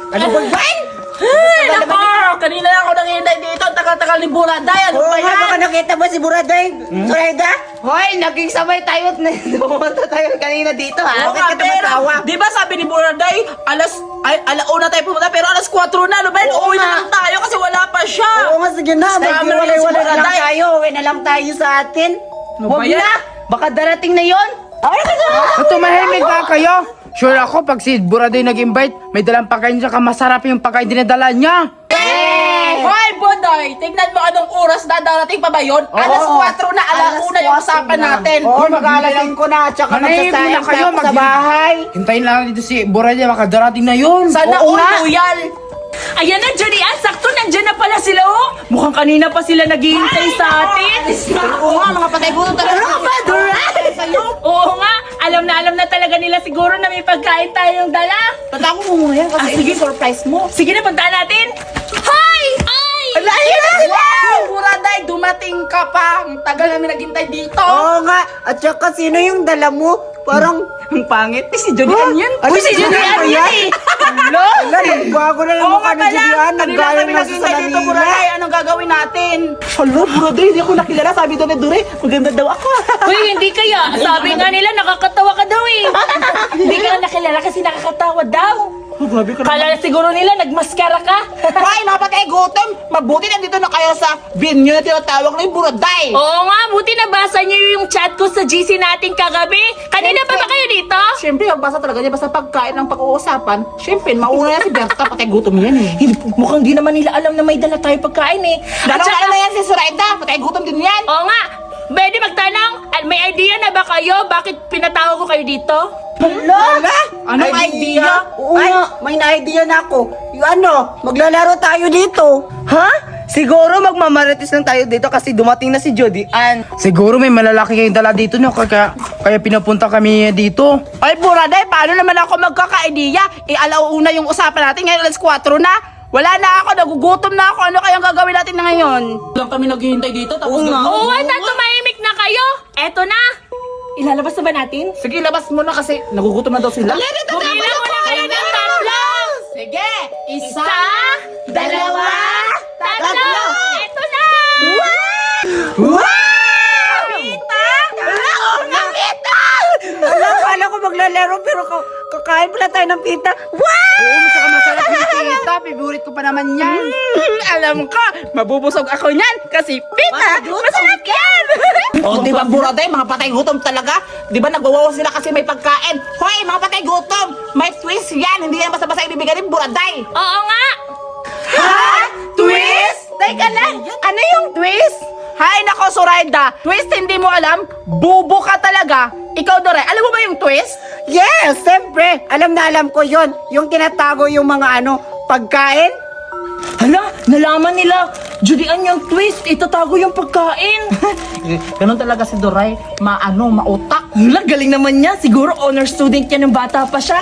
Ano ba yan? Ay, nako! Kanina lang ako nanghihintay dito. Tagal-tagal ni Buraday. Ano Oo ba nga, baka yan? nakita mo si Buraday. Surayda? Hoy, naging sabay tayo at pumunta tayo kanina dito ha. Oo Bakit nga, ka pero, tumatawa? di ba sabi ni Buraday, alauna tayo pumunta, pero alas 4 na. Ano ba yun? Oo Uuwi na nga. lang tayo kasi wala pa siya. Oo nga, sige na. Scammer Maghiwalay-walay yun si na lang Buraday. tayo. Uwi na lang tayo sa atin. Ano ba Huwag yan? na. Baka darating na yon. Ay, Tumahimik ka kayo. Sure ako, pag si Buraday nag-invite, may dalang pagkain siya, masarap yung pagkain dinadala niya. Hoy, Bodoy! Tignan mo anong oras na darating pa ba yun? Alas 4 na, alauna yung usapan natin. Oo, mag-aalasin ko na. Tsaka Manahimik na magsasayang kayo, tayo sa bahay. Hintayin lang dito si Buraday, baka darating na yun. Sana Oo all nga. loyal. Ayan na, Judy Ann! Sakto, nandyan na pala sila, oh! Mukhang kanina pa sila naghihintay sa atin. Oo nga, mga patay buto talaga. Ano ba, Duray? Oo nga, alam na talaga nila siguro na may pagkain tayong dala. Tanda ko mo muna yan kasi sige. surprise mo. Sige na, puntaan natin. Hi! Ay! Ala, ayun na sila! Buraday, dumating ka pa. Ang tagal namin naghintay dito. Oo nga. At saka, sino yung dala mo? Parang, Ang pangit. Eh, si Judy Ann yan. Ano Uy, si Judy Ann yan eh. Ala, nagbago na lang Oo mukha nga ni pala. Julian. Kanina Naggaling kami na sa naghintay dito, Manila. Buraday. Anong gagawin natin? Hala, Buraday, hindi ako nakilala. Sabi doon ni Dure, maganda daw ako. Uy, hindi kaya. Sabi nga nila, nakakatawa ka daw eh. Hindi ka nakilala kasi nakakatawa daw. Grabe ka Kala siguro nila, nagmaskara ka. Hoy, mga patay gutom. Mabuti nandito na kayo sa binyo na tinatawag na yung Buraday. Oo nga, buti nabasa niyo yung chat ko sa GC natin kagabi. Kanina pa ba kayo dito? Siyempre, magbasa talaga niya. Basta pagkain ng pag-uusapan. Siyempre, mauna yan si Berta. Patay gutom yan eh. Mukhang di naman nila alam na may dala tayo pagkain eh. At Dalawa saka, na yan si Surayda. Patay gutom din yan. oo nga, pwede magtanong, may idea na ba kayo bakit pinatawag ko kayo dito? Hala? Anong idea? Oo nga, may na-idea na ako. Yung ano, maglalaro tayo dito. Ha? Siguro magmamarites lang tayo dito kasi dumating na si Jody Ann. Siguro may malalaki kayong dala dito, no? Kaya pinapunta kami dito. Ay, Buraday, paano naman ako magkaka-idea? Alauna yung usapan natin. Ngayon, alas 4 na. Wala na ako, nagugutom na ako. Ano kayang gagawin natin na ngayon? Lang kami naghihintay dito. Tapos Oo nga, tumahimik na kayo. Eto na. Ilalabas na ba natin? Sige, labas mo na kasi nagugutom na daw sila. Bumila muna kayo ng tatlo. Sige, Isa, dalawa, tatlo. Eto na. Wow! Mita! Mita! Akala ko maglalaro pero kakain pala tayo ng pita. Wow! Oo, masarap yung tita. Favorite ko pa naman yan. Alam ko, mabubusog ako niyan kasi pita, masarap yan! O, di ba, Buraday, mga patay gutom talaga? Di ba, nagwawaw sila kasi may pagkain? Hoy, mga patay gutom! May twist yan! Hindi yan basta-basta ibibigay ni Buraday! Oo nga. Ha? Twist? Teka lang, ano yung twist? Hay nako, Surayda, twist hindi mo alam? Bubo ka talaga! Ikaw, Dore, alam mo ba yung twist? Yes, siyempre. Alam na alam ko yon. Yung tinatago yung mga pagkain. Hala, nalaman nila. Judy Ann yung twist. Itatago yung pagkain. Ganun talaga si Doray, mautak. Hala, galing naman niya. Siguro honor student yan ng bata pa siya.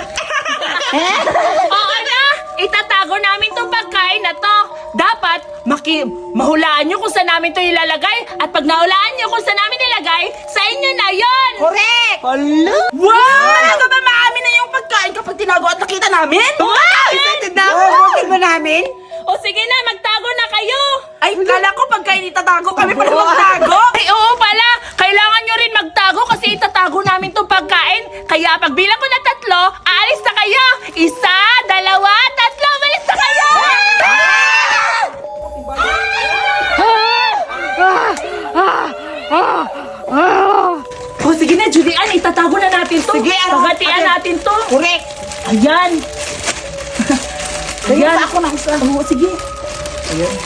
Oo na! Itatago namin tong pagkain na to. Dapat, mahulaan nyo kung saan namin to ilalagay. At pag nahulaan nyo kung saan namin ilagay, sa inyo na yon. Correct! Hala! Wow! Talaga ba maamin na yung pagkain kapag tinago at nakita namin? Wow! Excited na ako. Bakit ba namin? O sige na, magtago na kayo. Ay, kala ko pagkain itatago kami pala magtago. Ay, oo pala. Kailangan nyo rin magtago kasi itatago namin tong pagkain. Kaya pagbilang ko na 3, aalis na kayo. 1, 2, 3, umalis na kayo! O sige na, Judy Ann, itatago na natin to. Sige, Pagatian natin to. Correct. Ayan. Ayan. Ako na isa. Oo, sige.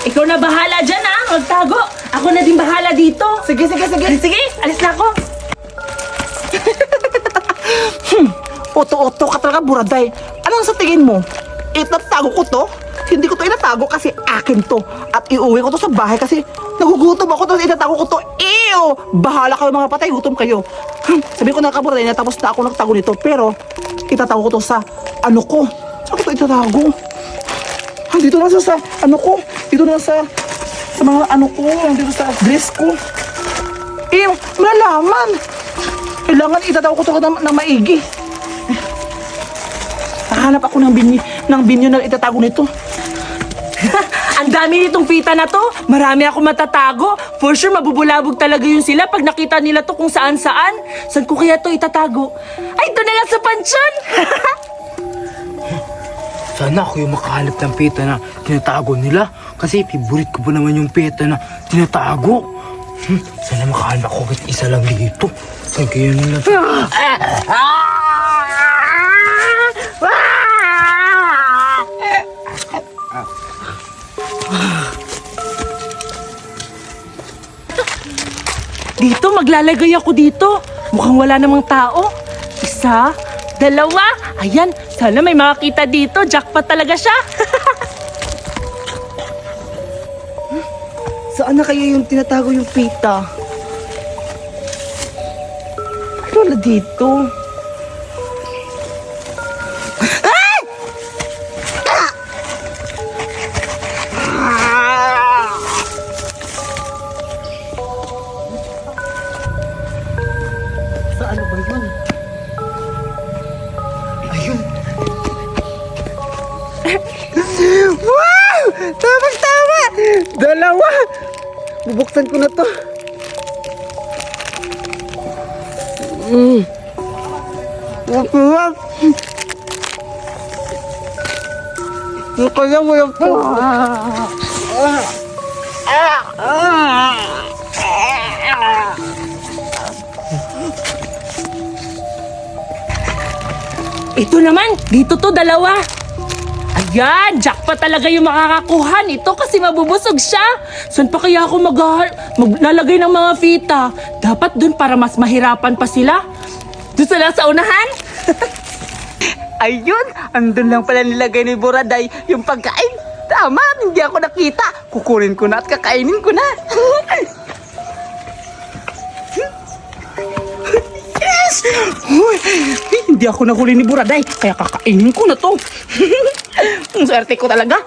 Ikaw na bahala dyan, ha? Magtago. Ako na din bahala dito. Sige, sige, sige. Sige, alis na ako. Oto-oto ka talaga, Buraday. Anong sa tingin mo? Itatago ko to? Hindi ko to inatago kasi akin to. At iuwi ko to sa bahay kasi nagugutom ako tapos itatago ko to. Ew! Bahala kayo mga patay, gutom kayo. Sabi ko na ka, Buraday, na tapos na ako nagtago nito. Pero itatago ko to sa ano ko. Saan ko to itatago? Dito na sa ano ko. Dito na sa mga ano ko. Dito sa dress ko. Ew! Malalaman! Kailangan itatago ko to ng maigi. Hahanap ako ng binyo na itatago nito. Ang dami nitong pita na to. Marami ako matatago. For sure, mabubulabog talaga yun sila pag nakita nila to kung saan-saan. Saan ko kaya to itatago? Ay, doon na lang sa pansyon! Sana ako yung makahanap ng peta na tinatago nila. Kasi favorite ko pa naman yung peta na tinatago. Sana makahanap ako kahit isa lang dito. Saan kaya nila? Dito, maglalagay ako dito. Mukhang wala namang tao. Isa, dalawa. Ayan, sana may makakita dito. Jackpot talaga siya. Saan na kaya yung tinatago yung pita? Wala dito. Saan ba yun? Ayun. Wow! Tama! Dalawa! Bubuksan ko na to. Wap. Kaya mo yung po. Ito naman, dito to, dalawa. Ayan, jackpot talaga yung makakakuha nito kasi mabubusog siya. Saan pa kaya ako maglalagay ng mga fita? Dapat dun para mas mahirapan pa sila. Doon sila sa unahan. Ayun, andun lang pala nilagay ni Buraday yung pagkain. Tama, hindi ako nakita. Kukunin ko na at kakainin ko na. Yes! Uy, hindi ako nahuli ni Buraday, kaya kakainin ko na to. Ang swerte ko talaga.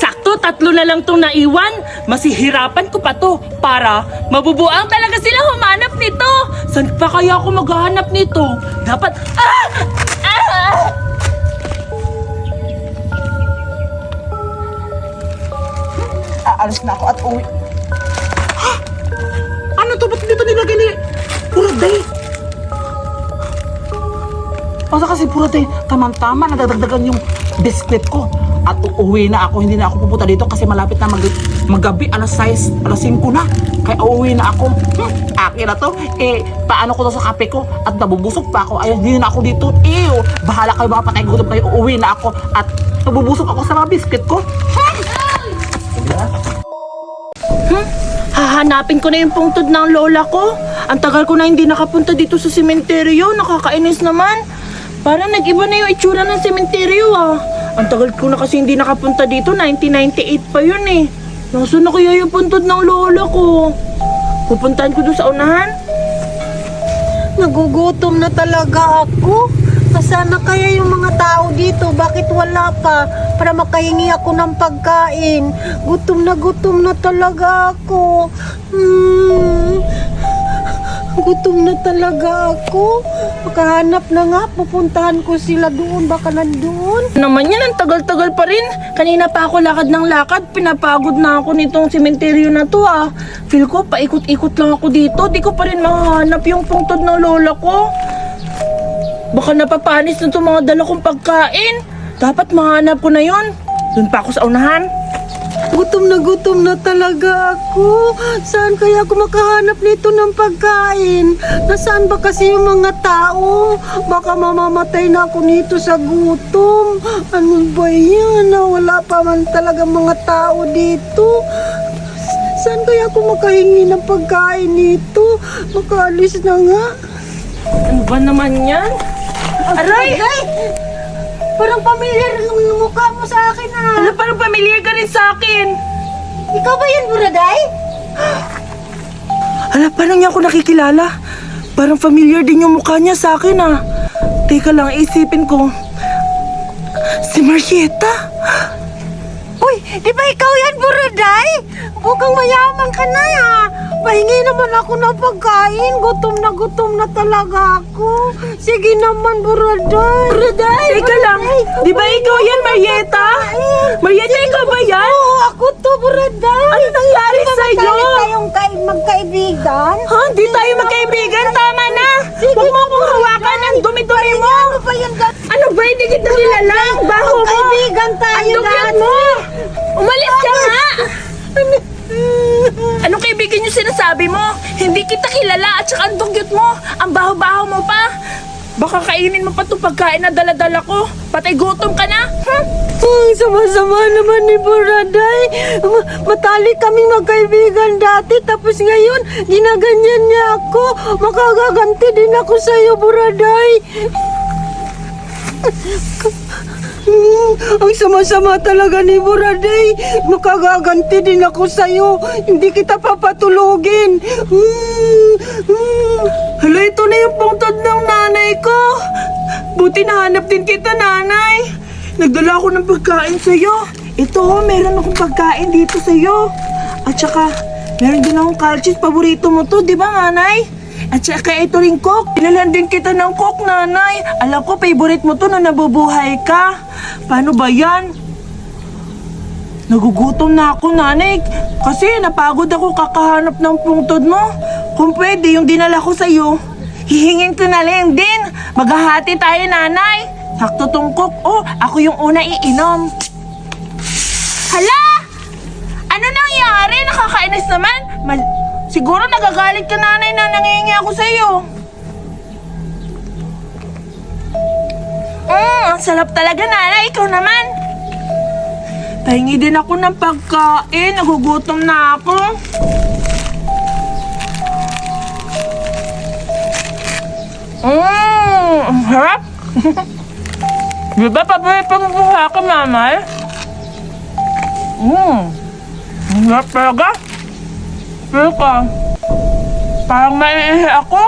Sakto, 3 na lang tong naiwan. Masihirapan ko pa to para mabubuang talaga sila humanap nito. Saan pa kaya ako maghahanap nito? Dapat... Aalis na ako at uwi. Ano to? Ba't dito nilagay ni Buraday? Basta kasi Buraday, tamang-tama nadadagdagan yung biskwit ko. At uuwi na ako, hindi na ako pupunta dito kasi malapit na maggabi, alas 6, alas 5 na. Kaya uuwi na ako. Akin na to. Paano ko to sa kape ko? At nabubusog pa ako. Ayun, hindi na ako dito. Bahala kayo, mga patay gutom kayo. Uuwi na ako. At nabubusog ako sa mga biskwit ko. Hahanapin ko na yung pungtod ng lola ko. Ang tagal ko na hindi nakapunta dito sa sementeryo. Nakakainis naman. Parang nag-iba na yung itsura ng sementeryo ah. Ang tagal ko na kasi hindi nakapunta dito. 1998 pa yun eh. Nasaan na kaya yung puntod ng lola ko? Pupuntahan ko doon sa unahan. Nagugutom na talaga ako. Nasaan na kaya yung mga tao dito? Bakit wala pa? Para makahingi ako ng pagkain. Gutom na talaga ako. Gutom na talaga ako. Makahanap na nga. Pupuntahan ko sila doon. Baka nandoon. Naman yan, ang tagal-tagal pa rin. Kanina pa ako lakad ng lakad. Pinapagod na ako nitong sementeryo na to ah. Feel ko, paikot-ikot lang ako dito. Di ko pa rin mahanap yung pungtod ng lola ko. Baka napapanis na itong mga dala kong pagkain. Dapat mahanap ko na yon. Doon pa ako sa unahan. Gutom na talaga ako. Saan kaya ako makahanap nito ng pagkain? Nasaan ba kasi yung mga tao? Baka mamamatay na ako nito sa gutom. Ano ba yan? Wala pa man talaga mga tao dito. Saan kaya ako makahingi ng pagkain nito? Makaalis na nga. Ano ba naman yan? Aray! Parang pamilyar ng mukha mo sa akin ah. Ano, parang familiar ka rin sa akin. Ikaw ba yan, Buraday? Ala, parang niya ako nakikilala. Parang familiar din yung mukha niya sa akin ah. Teka lang, isipin ko. Si Marieta? Uy, di ba ikaw yan, Buraday? Mukhang mayaman ka na ya. Pahingi naman ako ng pagkain. Gutom na talaga ako. Sige naman, Buraday. Buraday! Teka lang, di ba ikaw yan, Marieta? Marieta, ikaw ba yan? Oo, ako to, Buraday. Ano nangyari Di ba sa'yo? matalik tayong magkaibigan? Ha? Di tayo magkaibigan? Tama na! Huwag mo akong hawakan ang dumi-dumi mo! Ano ba yan? Ano ba? Hindi kita nilalang! Baho mo! Magkaibigan tayo Ang dugyot mo! Umalis ka nga! Anong kaibigan yung sinasabi mo? Hindi kita kilala at saka ang dugyot mo! Ang baho-baho mo pa! Baka kainin mo pa itong pagkain na dala-dala ko. Patay gutom ka na. Sama-sama naman ni Buraday. Matalik kaming magkaibigan dati. Tapos ngayon, ginaganyan niya ako. Makagaganti din ako sa iyo, Buraday. Ang sama-sama talaga ni Buraday. Makagaganti din ako sa iyo. Hindi kita papatulugin. Hala, ito na yung pungtod ng nanay ko. Buti nahanap din kita, nanay. Nagdala ako ng pagkain sa'yo. Ito, meron akong pagkain dito sa'yo. At saka, meron din akong calcium. Paborito mo to, di ba, nanay? At saka ito rin coke. Pinalan din kita ng coke, nanay. Alam ko, favorite mo to na nabubuhay ka. Paano ba yan? Nagugutom na ako, nanay. Kasi napagod ako kakahanap ng pungtod mo. Kung pwede, yung dinala ko sa'yo, hihingin ko na lang din. Maghahati tayo, nanay. Sakto tong coke. Oh, ako yung una iinom. Hala! Ano nangyari? Nakakainis naman. Siguro nagagalit ka, nanay, na nangingi ako sa'yo. Ang sarap talaga, nanay. Ikaw naman. Pahingi din ako ng pagkain. Nagugutom na ako. Ang harap. Di ba paborito mo po ka, mamay? Ang harap talaga. Teka, parang maiihi ako.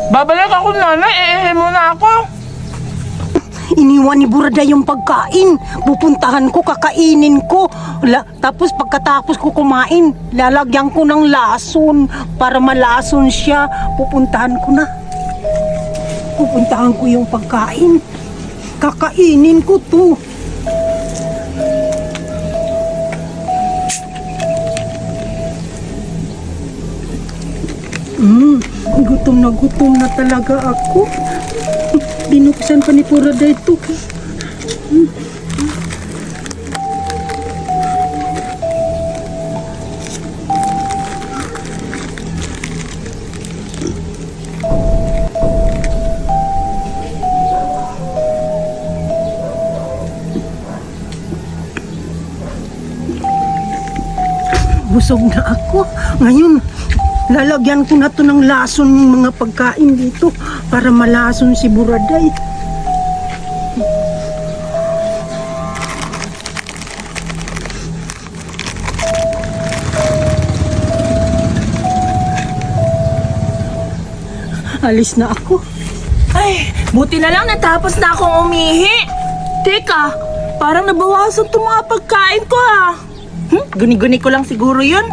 Babalik ako, nanay. Iihi muna ako. Iniwan ni Buraday yung pagkain. Pupuntahan ko, kakainin ko. Tapos pagkatapos ko kumain, lalagyan ko ng lason para malason siya. Pupuntahan ko na. Pupuntahan ko yung pagkain. Kakainin ko to. Gutom na talaga ako. Binuksan pa ni Buraday ito. Busog na ako. Ngayon, lalagyan ko na to ng lason ng mga pagkain dito para malason si Buraday. Alis na ako. Ay, buti na lang natapos na akong umihi. Teka, parang nabawasan itong mga pagkain ko, ha. Guni-guni ko lang siguro yun.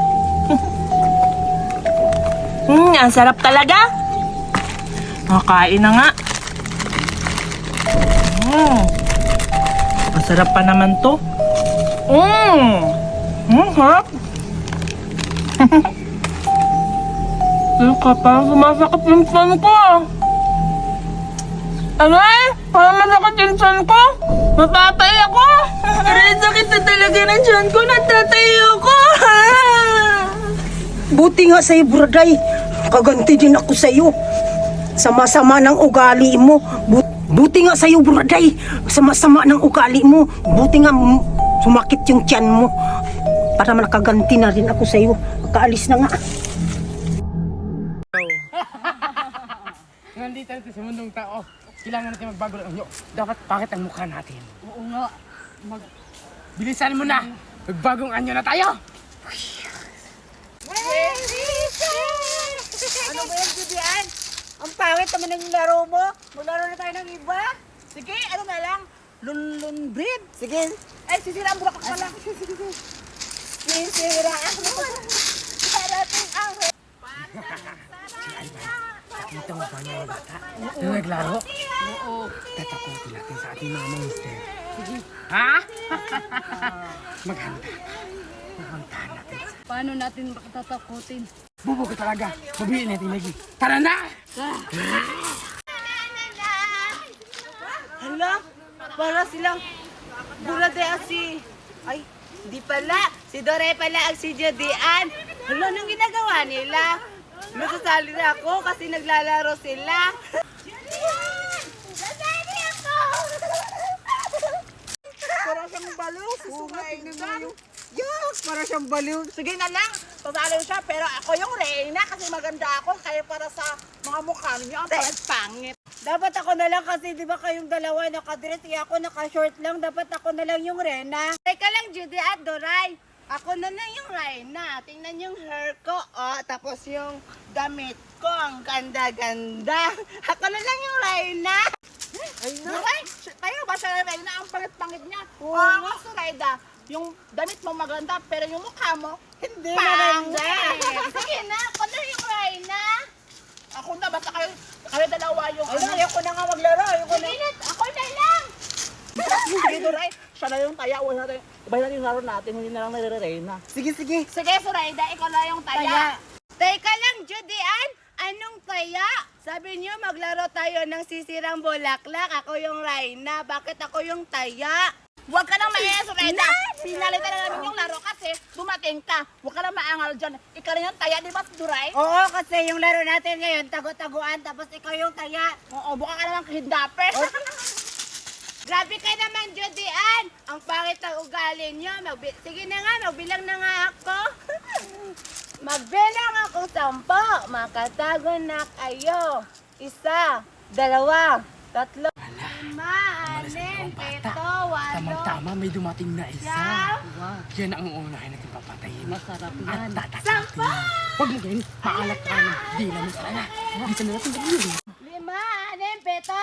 Ang sarap talaga. Makain na nga. Masarap pa naman to. Harap. Teka, parang sumasakit yung tiyan ko. Aray, parang masakit yung tiyan ko. Matatay ako. Aray, sakit na talaga ng tiyan ko. Natatay ako. Buti nga sa'yo, Buraday. Kaganti din ako sa'yo. Sama-sama ng ugali mo. Buti nga sa'yo, Buraday. Sama-sama ng ugali mo. Buti nga sumakit yung tiyan mo. Para nakaganti na rin ako sa'yo. Makaalis na nga. Nandito natin sa mundong tao. Kailangan natin magbago ng anyo. Dapat bakit ang mukha natin? Oo nga. Bilisan mo na. Magbagong anyo na tayo. Ano ba yan, Judian? Ang pangit naman ng laro mo. Maglaro na tayo ng iba. Sige, ano na lang. lunlun bread. Sige. Ay, sisira ang bulaklak pala. Sisira ako. Parating ang... Nakita mo ba niya yung bata? Na naglaro? Oo. Tatakutin natin sa ating mga monster. Ha? Maghanda. Maghanda natin. Paano natin makatatakutin? Bubo ka talaga. Mabihin natin lagi. Tara na! Hala, para silang Dora si... Ay, di pala. Si Dore pala ang si Judian. Hala, anong ginagawa nila? Nasasali na ako kasi naglalaro sila. Nasali ako! Para siyang baliw. Susukain mo yung... Yes! Para siyang baliw. Sige na lang. Sasali siya, pero ako yung reyna kasi maganda ako. Kaya para sa mga mukha niyo, ang pangit. Dapat ako na lang kasi di ba kayong dalawa nakadress, ako naka-short lang. Dapat ako na lang yung Rena. Teka lang, Judy at Doray. Ako na lang yung Rena. Tingnan yung hair ko, oh. Tapos yung damit ko, ang ganda-ganda. Ako na lang yung Rena. Ay, Duray, tayo ba siya reyna? Ang pangit-pangit niya. Oo. Oo, Surayda. Yung damit mo maganda, pero yung mukha mo, Hindi pangit. maganda. Sige na, ako na yung reyna. Ako na, basta kayo dalawa yung Ay, ayoko na nga maglaro. Ayoko na. Ako na lang! Sige, Duray, siya na yung taya. Iba na yung laro natin, hindi na lang nare-reyna. Sige, sige. Sige, Surayda, ikaw na yung taya. Teka lang, Judy Ann. Anong taya? Sabi niyo maglaro tayo ng sisirang bulaklak. Ako yung Reyna. Bakit ako yung taya? Huwag ka nang maingay, Surayda. Pinalitan na namin yung laro kasi dumating ka. Huwag ka nang maangal dyan. Ikaw na yung taya, di ba, Duray? Oo, kasi yung laro natin ngayon, tago-taguan, tapos ikaw yung taya. Oo, buka ka naman kahindapper. Grabe ka naman, Judy Ann. Ang pangit ng ugali niyo. Sige na nga, magbilang na nga ako. Magbilang ako 10. Makatago na kayo. 1, 2, 3, 4, 5, 6, 7, 8, 9, 10. Tamang-tama, may dumating na isa. Siyam. Yan ang uunahin natin papatayin. Masarap At yan. tatatakin. Huwag mo ganyan, maalat ka ng dila mo sana. Bisa na natin gawin. 5, 6, 7, 8, 9.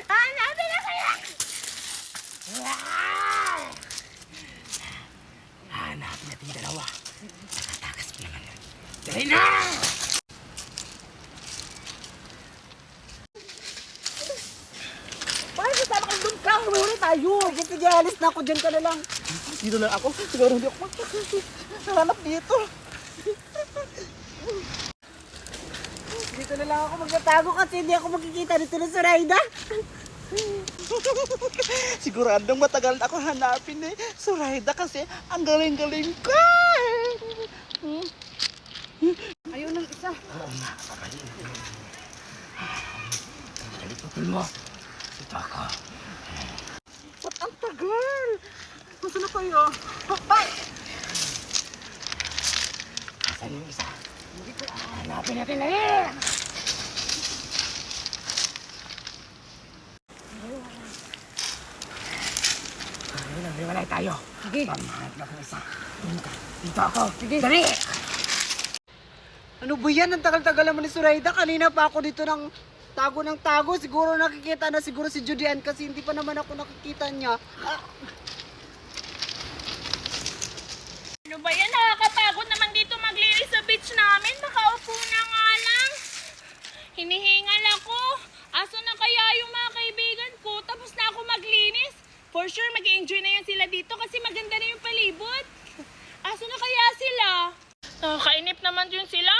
Hanapin na kaya! Hanapin natin yung dalawa. Nakatakas pa naman yan. Dali na! Bakit kasama ka doon ka? Humuli tayo. Sige, alis na ako. Diyan ka na lang. Dito lang ako. Siguro hindi ako nahanap dito. Dito na lang ako magtatago kasi hindi ako makikita dito na sa Rayda. Siguradong matagal na ako hanapin eh. Surayda kasi ang galing-galing ko. Ayaw ng isa. Oo nga, papaliin mo. Halikutin mo. Ito ako. Ba't ang tagal? Masa na kayo? Ay! Asan yung isa? Hanapin natin na rin! Hiwalay tayo. Sige. Pamahanap na kung isa. Dito ako. Sige. Dali! Ano ba yan? Ang tagal-tagal naman ni Surayda. Kanina pa ako dito ng tago. Siguro nakikita na siguro si Judy Ann kasi hindi pa naman ako nakikita niya. Ano ba yan? Nakakapagod naman dito maglinis sa beach namin. Makaupo na nga lang. Hinihingal ako. Aso na kaya yung mga kaibigan ko? Tapos na ako maglinis. For sure, mag-enjoy na yun sila dito kasi maganda na yung palibot. Aso na kaya sila? Nakakainip naman yun sila.